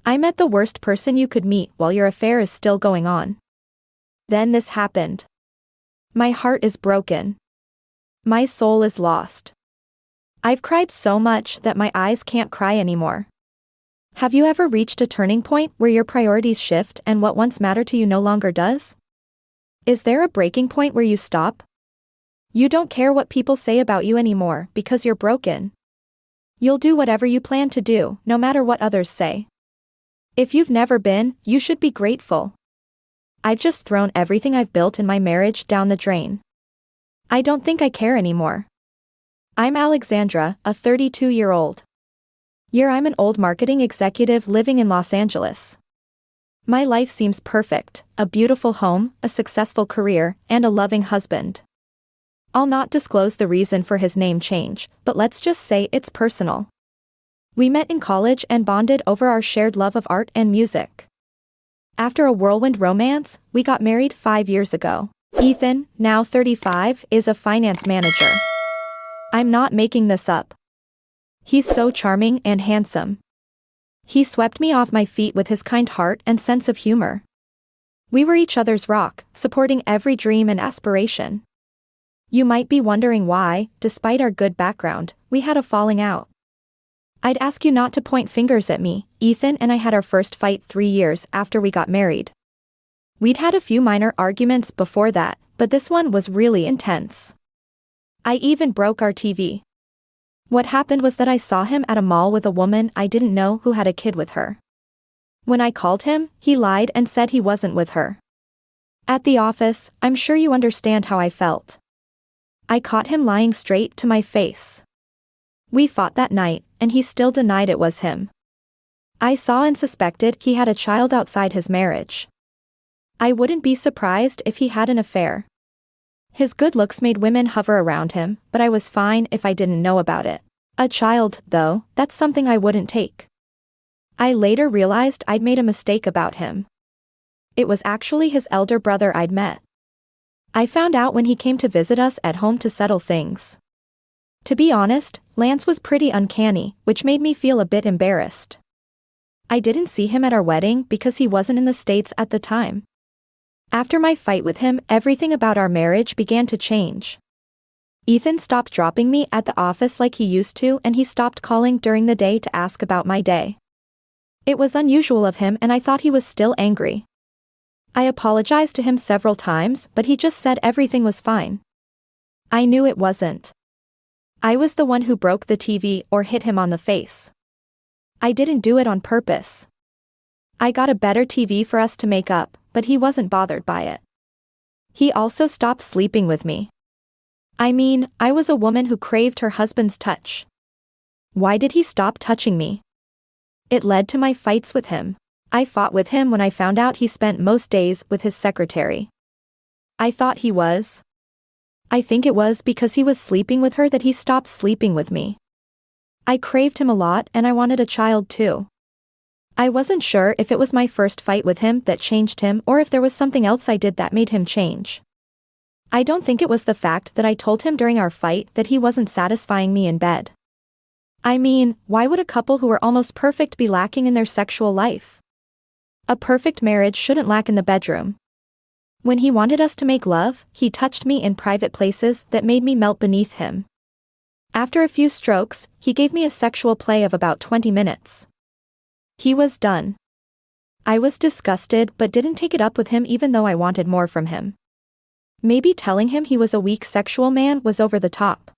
I met the worst person you could meet while your affair is still going on. Then this happened. My heart is broken. My soul is lost. I've cried so much that my eyes can't cry anymore. Have you ever reached a turning point where your priorities shift and what once mattered to you no longer does? Is there a breaking point where you stop? You don't care what people say about you anymore because you're broken. You'll do whatever you plan to do, no matter what others say. If you've never been, you should be grateful. I've just thrown everything I've built in my marriage down the drain. I don't think I care anymore. I'm Alexandra, a 32-year-old. I'm an old marketing executive living in Los Angeles. My life seems perfect, a beautiful home, a successful career, and a loving husband. I'll not disclose the reason for his name change, but let's just say it's personal. We met in college and bonded over our shared love of art and music. After a whirlwind romance, we got married 5 years ago. Ethan, now 35, is a finance manager. I'm not making this up. He's so charming and handsome. He swept me off my feet with his kind heart and sense of humor. We were each other's rock, supporting every dream and aspiration. You might be wondering why, despite our good background, we had a falling out. I'd ask you not to point fingers at me. Ethan and I had our first fight 3 years after we got married. We'd had a few minor arguments before that, but this one was really intense. I even broke our TV. What happened was that I saw him at a mall with a woman I didn't know who had a kid with her. When I called him, he lied and said he wasn't with her. At the office, I'm sure you understand how I felt. I caught him lying straight to my face. We fought that night, and he still denied it was him. I saw and suspected he had a child outside his marriage. I wouldn't be surprised if he had an affair. His good looks made women hover around him, but I was fine if I didn't know about it. A child, though, that's something I wouldn't take. I later realized I'd made a mistake about him. It was actually his elder brother I'd met. I found out when he came to visit us at home to settle things. To be honest, Lance was pretty uncanny, which made me feel a bit embarrassed. I didn't see him at our wedding because he wasn't in the States at the time. After my fight with him, everything about our marriage began to change. Ethan stopped dropping me at the office like he used to, and he stopped calling during the day to ask about my day. It was unusual of him, and I thought he was still angry. I apologized to him several times, but he just said everything was fine. I knew it wasn't. I was the one who broke the TV or hit him on the face. I didn't do it on purpose. I got a better TV for us to make up, but he wasn't bothered by it. He also stopped sleeping with me. I mean, I was a woman who craved her husband's touch. Why did he stop touching me? It led to my fights with him. I fought with him when I found out he spent most days with his secretary. I thought he was. I think it was because he was sleeping with her that he stopped sleeping with me. I craved him a lot and I wanted a child too. I wasn't sure if it was my first fight with him that changed him or if there was something else I did that made him change. I don't think it was the fact that I told him during our fight that he wasn't satisfying me in bed. I mean, why would a couple who are almost perfect be lacking in their sexual life? A perfect marriage shouldn't lack in the bedroom. When he wanted us to make love, he touched me in private places that made me melt beneath him. After a few strokes, he gave me a sexual play of about 20 minutes. He was done. I was disgusted but didn't take it up with him even though I wanted more from him. Maybe telling him he was a weak sexual man was over the top.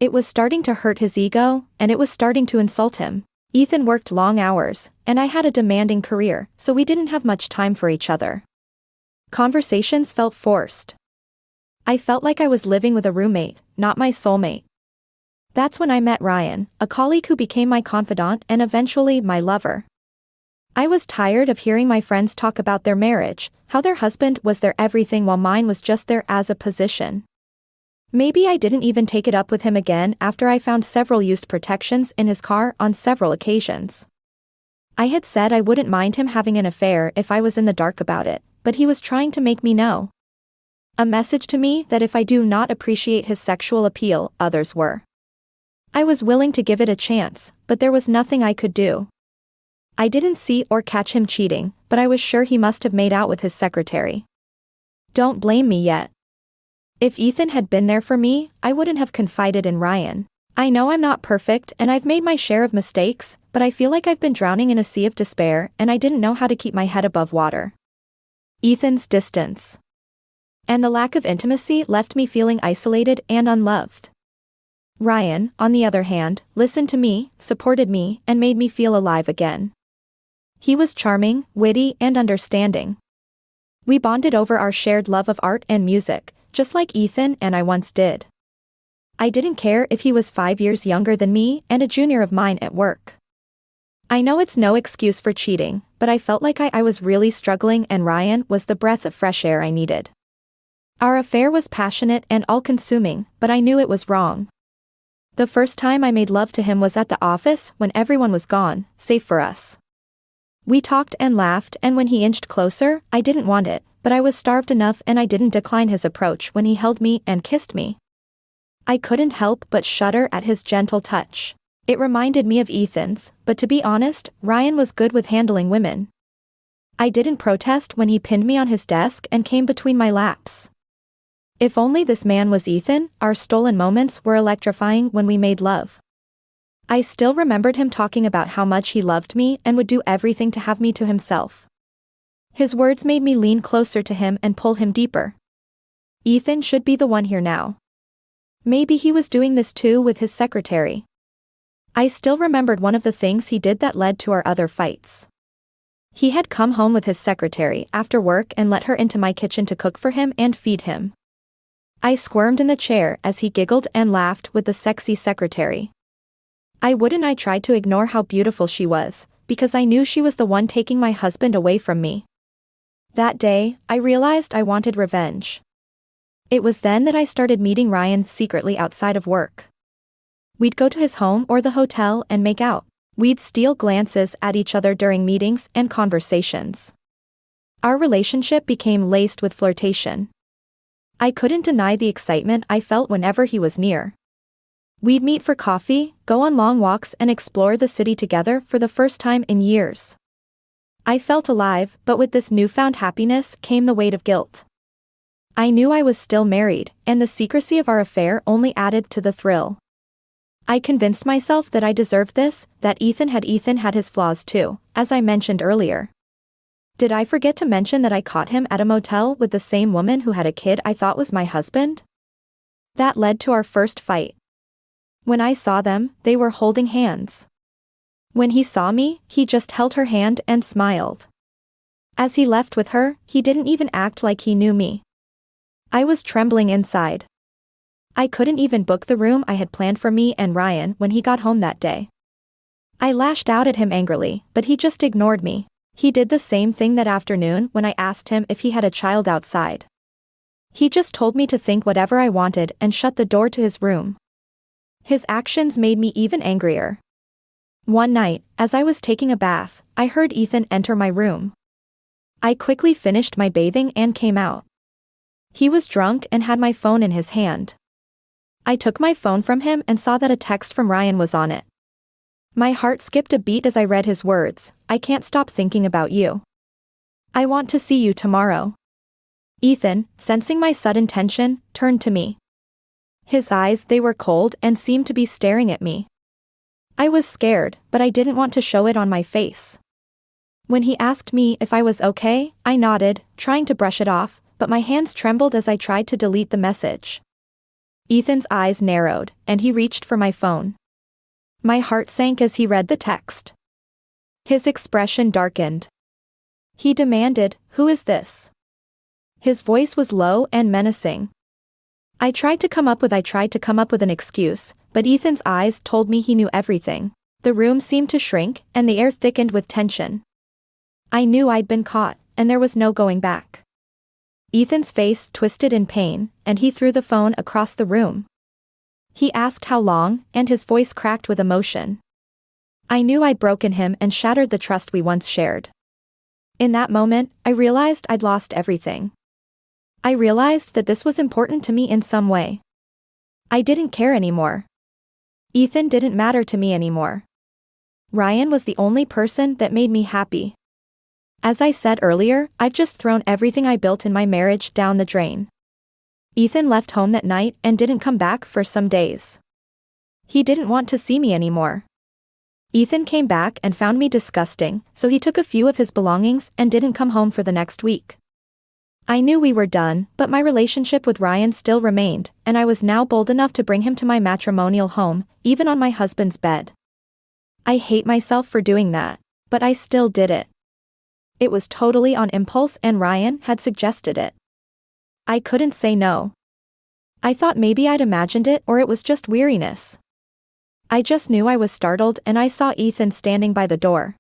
It was starting to hurt his ego, and it was starting to insult him. Ethan worked long hours, and I had a demanding career, so we didn't have much time for each other. Conversations felt forced. I felt like I was living with a roommate, not my soulmate. That's when I met Ryan, a colleague who became my confidant and eventually my lover. I was tired of hearing my friends talk about their marriage, how their husband was their everything while mine was just there as a position. Maybe I didn't even take it up with him again after I found several used protections in his car on several occasions. I had said I wouldn't mind him having an affair if I was in the dark about it, but he was trying to make me know. A message to me that if I do not appreciate his sexual appeal, others were. I was willing to give it a chance, but there was nothing I could do. I didn't see or catch him cheating, but I was sure he must have made out with his secretary. Don't blame me yet. If Ethan had been there for me, I wouldn't have confided in Ryan. I know I'm not perfect and I've made my share of mistakes, but I feel like I've been drowning in a sea of despair and I didn't know how to keep my head above water. Ethan's distance and the lack of intimacy left me feeling isolated and unloved. Ryan, on the other hand, listened to me, supported me, and made me feel alive again. He was charming, witty, and understanding. We bonded over our shared love of art and music, just like Ethan and I once did. I didn't care if he was 5 years younger than me and a junior of mine at work. I know it's no excuse for cheating, but I felt like I was really struggling and Ryan was the breath of fresh air I needed. Our affair was passionate and all-consuming, but I knew it was wrong. The first time I made love to him was at the office when everyone was gone, save for us. We talked and laughed and when he inched closer, I didn't want it, but I was starved enough and I didn't decline his approach when he held me and kissed me. I couldn't help but shudder at his gentle touch. It reminded me of Ethan's, but to be honest, Ryan was good with handling women. I didn't protest when he pinned me on his desk and came between my laps. If only this man was Ethan, our stolen moments were electrifying when we made love. I still remembered him talking about how much he loved me and would do everything to have me to himself. His words made me lean closer to him and pull him deeper. Ethan should be the one here now. Maybe he was doing this too with his secretary. I still remembered one of the things he did that led to our other fights. He had come home with his secretary after work and let her into my kitchen to cook for him and feed him. I squirmed in the chair as he giggled and laughed with the sexy secretary. I tried to ignore how beautiful she was, because I knew she was the one taking my husband away from me. That day, I realized I wanted revenge. It was then that I started meeting Ryan secretly outside of work. We'd go to his home or the hotel and make out. We'd steal glances at each other during meetings and conversations. Our relationship became laced with flirtation. I couldn't deny the excitement I felt whenever he was near. We'd meet for coffee, go on long walks and explore the city together for the first time in years. I felt alive, but with this newfound happiness came the weight of guilt. I knew I was still married, and the secrecy of our affair only added to the thrill. I convinced myself that I deserved this, that Ethan had his flaws too, as I mentioned earlier. Did I forget to mention that I caught him at a motel with the same woman who had a kid I thought was my husband? That led to our first fight. When I saw them, they were holding hands. When he saw me, he just held her hand and smiled. As he left with her, he didn't even act like he knew me. I was trembling inside. I couldn't even book the room I had planned for me and Ryan when he got home that day. I lashed out at him angrily, but he just ignored me. He did the same thing that afternoon when I asked him if he had a child outside. He just told me to think whatever I wanted and shut the door to his room. His actions made me even angrier. One night, as I was taking a bath, I heard Ethan enter my room. I quickly finished my bathing and came out. He was drunk and had my phone in his hand. I took my phone from him and saw that a text from Ryan was on it. My heart skipped a beat as I read his words, "I can't stop thinking about you. I want to see you tomorrow." Ethan, sensing my sudden tension, turned to me. His eyes, they were cold and seemed to be staring at me. I was scared, but I didn't want to show it on my face. When he asked me if I was okay, I nodded, trying to brush it off, but my hands trembled as I tried to delete the message. Ethan's eyes narrowed, and he reached for my phone. My heart sank as he read the text. His expression darkened. He demanded, "Who is this?" His voice was low and menacing. I tried to come up with an excuse, but Ethan's eyes told me he knew everything. The room seemed to shrink, and the air thickened with tension. I knew I'd been caught, and there was no going back. Ethan's face twisted in pain, and he threw the phone across the room. He asked how long, and his voice cracked with emotion. I knew I'd broken him and shattered the trust we once shared. In that moment, I realized I'd lost everything. I realized that this was important to me in some way. I didn't care anymore. Ethan didn't matter to me anymore. Ryan was the only person that made me happy. As I said earlier, I've just thrown everything I built in my marriage down the drain. Ethan left home that night and didn't come back for some days. He didn't want to see me anymore. Ethan came back and found me disgusting, so he took a few of his belongings and didn't come home for the next week. I knew we were done, but my relationship with Ryan still remained, and I was now bold enough to bring him to my matrimonial home, even on my husband's bed. I hate myself for doing that, but I still did it. It was totally on impulse and Ryan had suggested it. I couldn't say no. I thought maybe I'd imagined it or it was just weariness. I just knew I was startled and I saw Ethan standing by the door.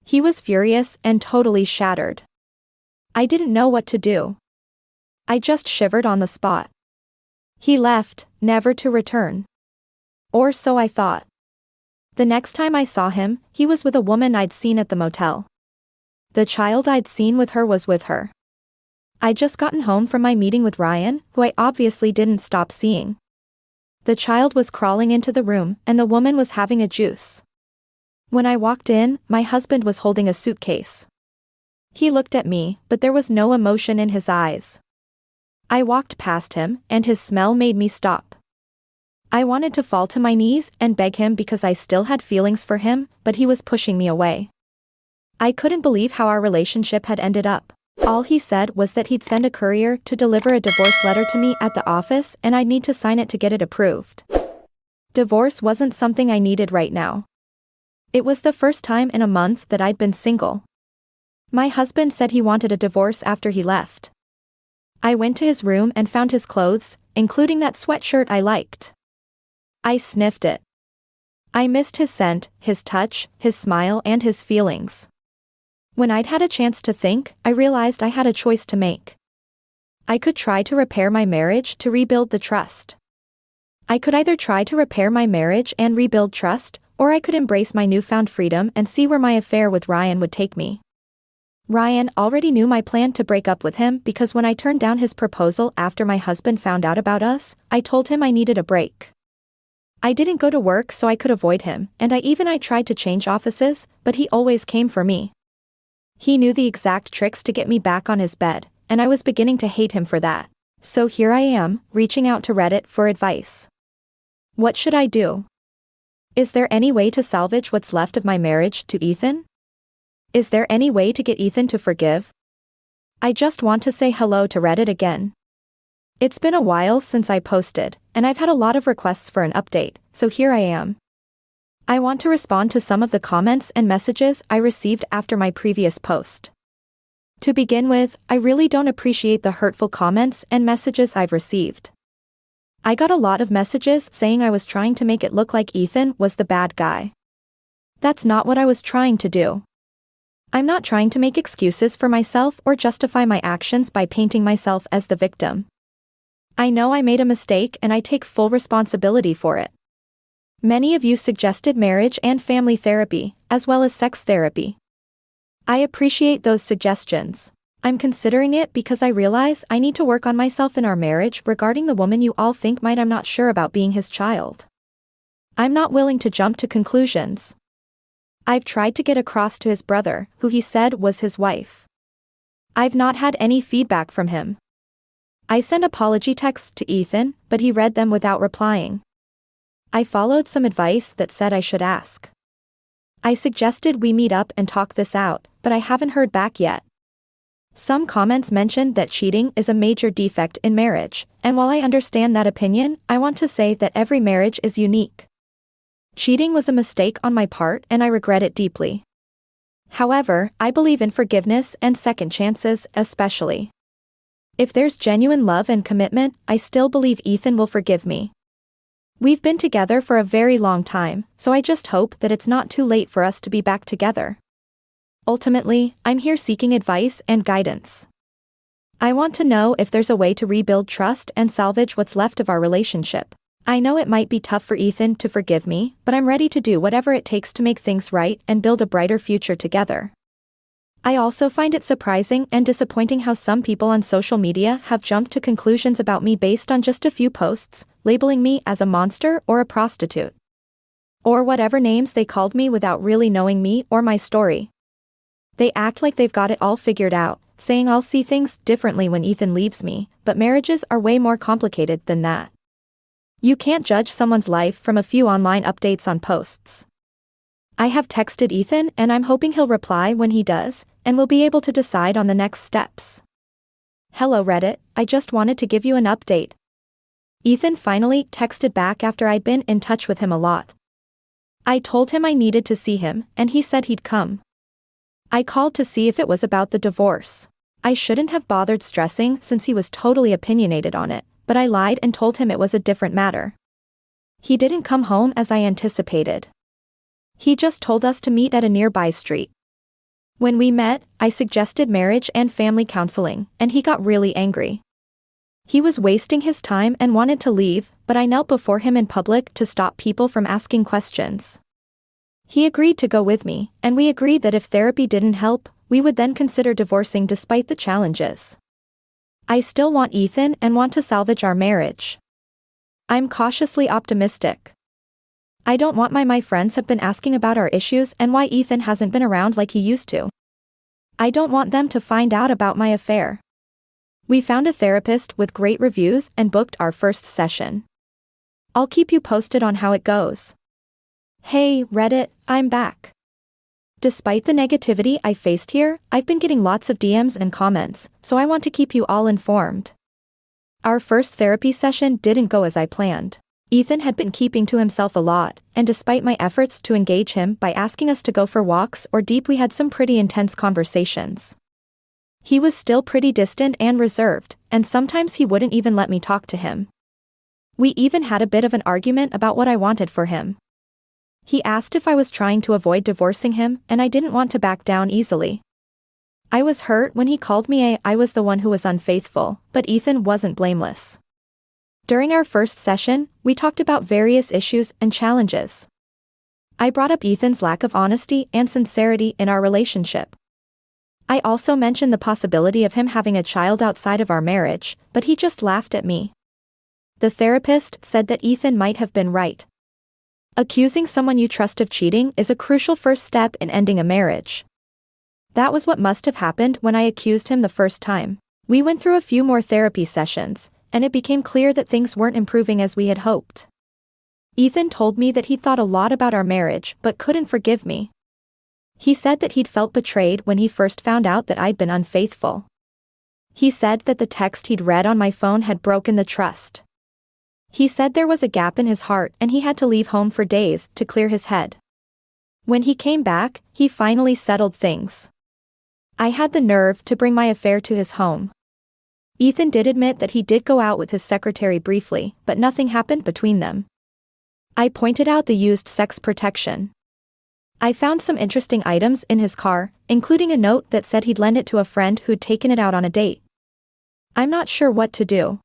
He was furious and totally shattered. I didn't know what to do. I just shivered on the spot. He left, never to return. Or so I thought. The next time I saw him, he was with a woman I'd seen at the motel. The child I'd seen with her was with her. I'd just gotten home from my meeting with Ryan, who I obviously didn't stop seeing. The child was crawling into the room, and the woman was having a juice. When I walked in, my husband was holding a suitcase. He looked at me, but there was no emotion in his eyes. I walked past him, and his smell made me stop. I wanted to fall to my knees and beg him because I still had feelings for him, but he was pushing me away. I couldn't believe how our relationship had ended up. All he said was that he'd send a courier to deliver a divorce letter to me at the office and I'd need to sign it to get it approved. Divorce wasn't something I needed right now. It was the first time in a month that I'd been single. My husband said he wanted a divorce after he left. I went to his room and found his clothes, including that sweatshirt I liked. I sniffed it. I missed his scent, his touch, his smile and his feelings. When I'd had a chance to think, I realized I had a choice to make. I could try to repair my marriage to rebuild the trust. I could either try to repair my marriage and rebuild trust, or I could embrace my newfound freedom and see where my affair with Ryan would take me. Ryan already knew my plan to break up with him because when I turned down his proposal after my husband found out about us, I told him I needed a break. I didn't go to work so I could avoid him, and I tried to change offices, but he always came for me. He knew the exact tricks to get me back on his bed, and I was beginning to hate him for that. So here I am, reaching out to Reddit for advice. What should I do? Is there any way to salvage what's left of my marriage to Ethan? Is there any way to get Ethan to forgive? I just want to say hello to Reddit again. It's been a while since I posted, and I've had a lot of requests for an update, so here I am. I want to respond to some of the comments and messages I received after my previous post. To begin with, I really don't appreciate the hurtful comments and messages I've received. I got a lot of messages saying I was trying to make it look like Ethan was the bad guy. That's not what I was trying to do. I'm not trying to make excuses for myself or justify my actions by painting myself as the victim. I know I made a mistake and I take full responsibility for it. Many of you suggested marriage and family therapy, as well as sex therapy. I appreciate those suggestions. I'm considering it because I realize I need to work on myself in our marriage regarding the woman you all think I'm not sure about being his child. I'm not willing to jump to conclusions. I've tried to get across to his brother, who he said was his wife. I've not had any feedback from him. I sent apology texts to Ethan, but he read them without replying. I followed some advice that said I should ask. I suggested we meet up and talk this out, but I haven't heard back yet. Some comments mentioned that cheating is a major defect in marriage, and while I understand that opinion, I want to say that every marriage is unique. Cheating was a mistake on my part and I regret it deeply. However, I believe in forgiveness and second chances, especially. If there's genuine love and commitment, I still believe Ethan will forgive me. We've been together for a very long time, so I just hope that it's not too late for us to be back together. Ultimately, I'm here seeking advice and guidance. I want to know if there's a way to rebuild trust and salvage what's left of our relationship. I know it might be tough for Ethan to forgive me, but I'm ready to do whatever it takes to make things right and build a brighter future together. I also find it surprising and disappointing how some people on social media have jumped to conclusions about me based on just a few posts, labeling me as a monster or a prostitute. Or whatever names they called me without really knowing me or my story. They act like they've got it all figured out, saying I'll see things differently when Ethan leaves me, but marriages are way more complicated than that. You can't judge someone's life from a few online updates on posts. I have texted Ethan and I'm hoping he'll reply when he does, and we'll be able to decide on the next steps. Hello Reddit, I just wanted to give you an update. Ethan finally texted back after I'd been in touch with him a lot. I told him I needed to see him, and he said he'd come. I called to see if it was about the divorce. I shouldn't have bothered stressing since he was totally opinionated on it, but I lied and told him it was a different matter. He didn't come home as I anticipated. He just told us to meet at a nearby street. When we met, I suggested marriage and family counseling, and he got really angry. He was wasting his time and wanted to leave, but I knelt before him in public to stop people from asking questions. He agreed to go with me, and we agreed that if therapy didn't help, we would then consider divorcing despite the challenges. I still want Ethan and want to salvage our marriage. I'm cautiously optimistic. I don't want my friends have been asking about our issues and why Ethan hasn't been around like he used to. I don't want them to find out about my affair. We found a therapist with great reviews and booked our first session. I'll keep you posted on how it goes. Hey, Reddit, I'm back. Despite the negativity I faced here, I've been getting lots of DMs and comments, so I want to keep you all informed. Our first therapy session didn't go as I planned. Ethan had been keeping to himself a lot, and despite my efforts to engage him by asking us to go for walks or deep, we had some pretty intense conversations. He was still pretty distant and reserved, and sometimes he wouldn't even let me talk to him. We even had a bit of an argument about what I wanted for him. He asked if I was trying to avoid divorcing him, and I didn't want to back down easily. I was hurt when he called me I was the one who was unfaithful, but Ethan wasn't blameless. During our first session, we talked about various issues and challenges. I brought up Ethan's lack of honesty and sincerity in our relationship. I also mentioned the possibility of him having a child outside of our marriage, but he just laughed at me. The therapist said that Ethan might have been right. Accusing someone you trust of cheating is a crucial first step in ending a marriage. That was what must have happened when I accused him the first time. We went through a few more therapy sessions, and it became clear that things weren't improving as we had hoped. Ethan told me that he'd thought a lot about our marriage but couldn't forgive me. He said that he'd felt betrayed when he first found out that I'd been unfaithful. He said that the text he'd read on my phone had broken the trust. He said there was a gap in his heart and he had to leave home for days to clear his head. When he came back, he finally settled things. I had the nerve to bring my affair to his home. Ethan did admit that he did go out with his secretary briefly, but nothing happened between them. I pointed out the used sex protection. I found some interesting items in his car, including a note that said he'd lend it to a friend who'd taken it out on a date. I'm not sure what to do.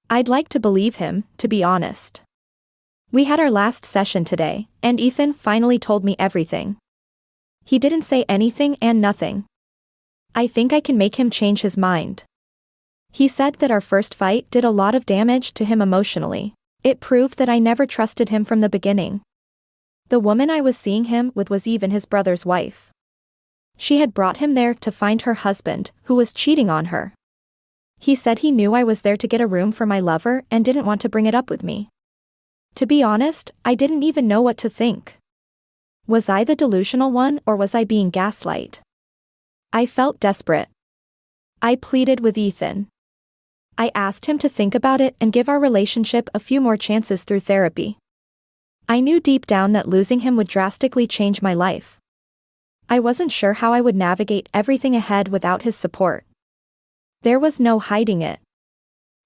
I'd like to believe him, to be honest. We had our last session today, and Ethan finally told me everything. He didn't say anything and nothing. I think I can make him change his mind. He said that our first fight did a lot of damage to him emotionally. It proved that I never trusted him from the beginning. The woman I was seeing him with was even his brother's wife. She had brought him there to find her husband, who was cheating on her. He said he knew I was there to get a room for my lover and didn't want to bring it up with me. To be honest, I didn't even know what to think. Was I the delusional one or was I being gaslight? I felt desperate. I pleaded with Ethan. I asked him to think about it and give our relationship a few more chances through therapy. I knew deep down that losing him would drastically change my life. I wasn't sure how I would navigate everything ahead without his support. There was no hiding it.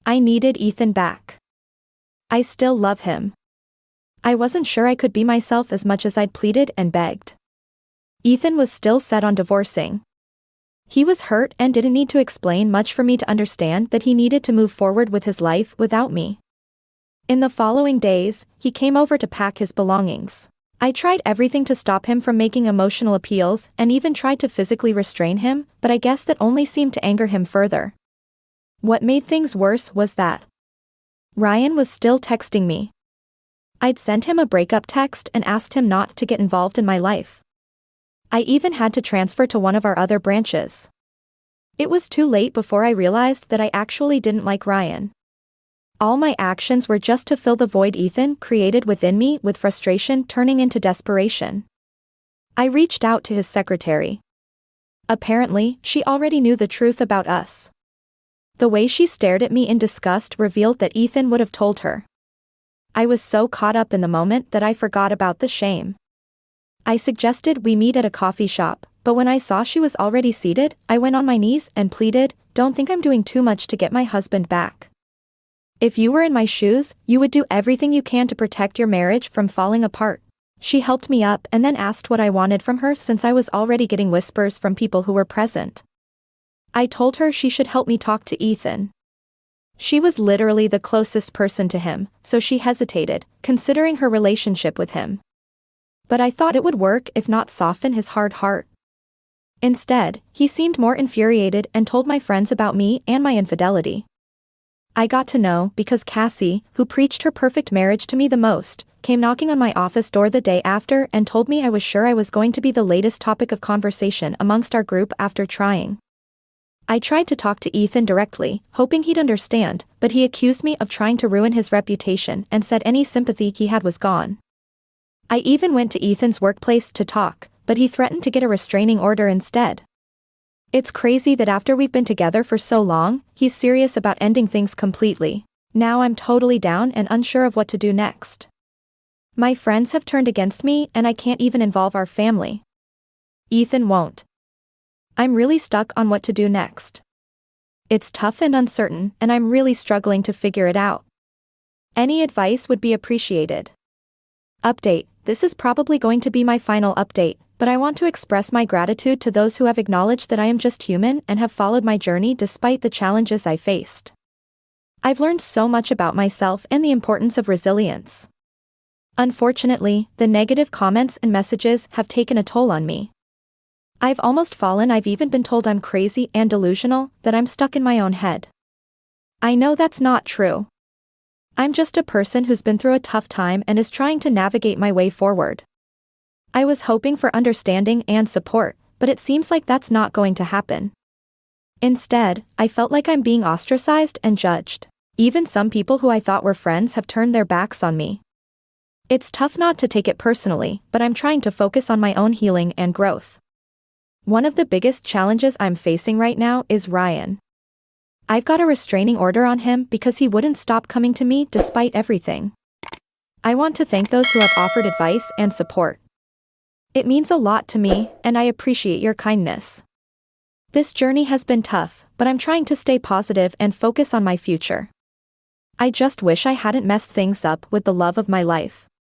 I needed Ethan back. I still love him. I wasn't sure I could be myself as much as I'd pleaded and begged. Ethan was still set on divorcing. He was hurt and didn't need to explain much for me to understand that he needed to move forward with his life without me. In the following days, he came over to pack his belongings. I tried everything to stop him from making emotional appeals and even tried to physically restrain him, but I guess that only seemed to anger him further. What made things worse was that Ryan was still texting me. I'd sent him a breakup text and asked him not to get involved in my life. I even had to transfer to one of our other branches. It was too late before I realized that I actually didn't like Ryan. All my actions were just to fill the void Ethan created within me, with frustration turning into desperation. I reached out to his secretary. Apparently, she already knew the truth about us. The way she stared at me in disgust revealed that Ethan would have told her. I was so caught up in the moment that I forgot about the shame. I suggested we meet at a coffee shop, but when I saw she was already seated, I went on my knees and pleaded, "Don't think I'm doing too much to get my husband back. If you were in my shoes, you would do everything you can to protect your marriage from falling apart." She helped me up and then asked what I wanted from her, since I was already getting whispers from people who were present. I told her she should help me talk to Ethan. She was literally the closest person to him, so she hesitated, considering her relationship with him. But I thought it would work, if not soften his hard heart. Instead, he seemed more infuriated and told my friends about me and my infidelity. I got to know because Cassie, who preached her perfect marriage to me the most, came knocking on my office door the day after and told me I was sure I was going to be the latest topic of conversation amongst our group after trying. I tried to talk to Ethan directly, hoping he'd understand, but he accused me of trying to ruin his reputation and said any sympathy he had was gone. I even went to Ethan's workplace to talk, but he threatened to get a restraining order instead. It's crazy that after we've been together for so long, he's serious about ending things completely. Now I'm totally down and unsure of what to do next. My friends have turned against me and I can't even involve our family. Ethan won't. I'm really stuck on what to do next. It's tough and uncertain, and I'm really struggling to figure it out. Any advice would be appreciated. Update: this is probably going to be my final update, but I want to express my gratitude to those who have acknowledged that I am just human and have followed my journey despite the challenges I faced. I've learned so much about myself and the importance of resilience. Unfortunately, the negative comments and messages have taken a toll on me. I've almost fallen. I've even been told I'm crazy and delusional, that I'm stuck in my own head. I know that's not true. I'm just a person who's been through a tough time and is trying to navigate my way forward. I was hoping for understanding and support, but it seems like that's not going to happen. Instead, I felt like I'm being ostracized and judged. Even some people who I thought were friends have turned their backs on me. It's tough not to take it personally, but I'm trying to focus on my own healing and growth. One of the biggest challenges I'm facing right now is Ryan. I've got a restraining order on him because he wouldn't stop coming to me despite everything. I want to thank those who have offered advice and support. It means a lot to me, and I appreciate your kindness. This journey has been tough, but I'm trying to stay positive and focus on my future. I just wish I hadn't messed things up with the love of my life.